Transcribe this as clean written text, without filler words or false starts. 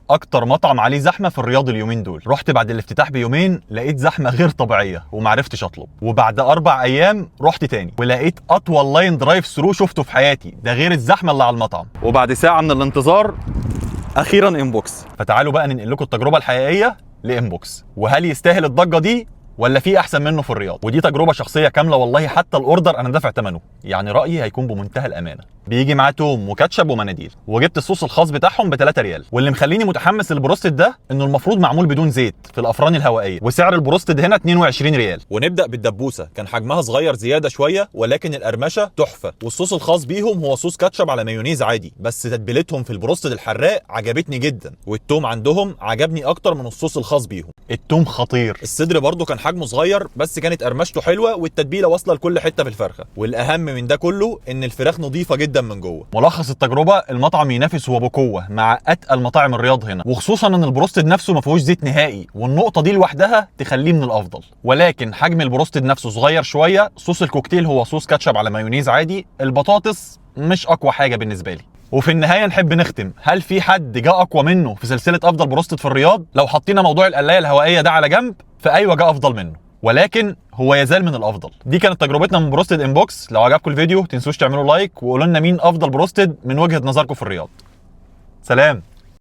اكتر مطعم عليه زحمه في الرياض اليومين دول. رحت بعد الافتتاح بيومين لقيت زحمه غير طبيعيه ومعرفتش اطلب، وبعد 4 ايام رحت تاني ولقيت اطول لاين درايف ثرو شفته في حياتي، ده غير الزحمه اللي على المطعم. وبعد ساعه من الانتظار اخيرا انبوكس. فتعالوا بقى ننقل لكم التجربه الحقيقيه لانبوكس، وهل يستاهل الضجه دي ولا في احسن منه في الرياض. ودي تجربه شخصيه كامله والله، حتى الاوردر انا دافع ثمنه، يعني رايي هيكون بمنتهى الامانه. بيجي معاه توم وكاتشب ومناديل، وجبت الصوص الخاص بتاعهم ب 3 ريال. واللي مخليني متحمس للبروستد ده انه المفروض معمول بدون زيت في الافران الهوائيه، وسعر البروستد هنا 22 ريال. ونبدا بالدبوسه، كان حجمها صغير زياده شويه ولكن القرمشه تحفه. والصوص الخاص بيهم هو صوص كاتشب على مايونيز عادي، بس تتبيلتهم في البروستد الحراق عجبتني جدا. والتوم عندهم عجبني اكتر من الصوص الخاص بيهم، التوم خطير. الصدر برده كان حجمه صغير بس كانت قرمشته حلوه، والتتبيله واصله لكل حته في الفرخه. والاهم من ده كله ان الفراخ نظيفه جدا من جوه. ملخص التجربه، المطعم ينافس وبقوه مع اتقل مطاعم الرياض هنا، وخصوصا ان البروستد نفسه ما فيهوش زيت نهائي، والنقطه دي لوحدها تخليه من الافضل. ولكن حجم البروستد نفسه صغير شويه. صوص الكوكتيل هو صوص كاتشب على مايونيز عادي. البطاطس مش اقوى حاجه بالنسبه لي. وفي النهايه نحب نختم، هل في حد جاء اقوى منه في سلسله افضل بروستد في الرياض؟ لو حطينا موضوع القلايه الهوائيه ده على جنب، فايوه جاء افضل منه، ولكن هو يزال من الافضل. دي كانت تجربتنا من بروستد انبوكس. لو عجبكم الفيديو تنسوش تعملوا لايك وقولوا لنا مين افضل بروستد من وجهه نظركم في الرياض. سلام.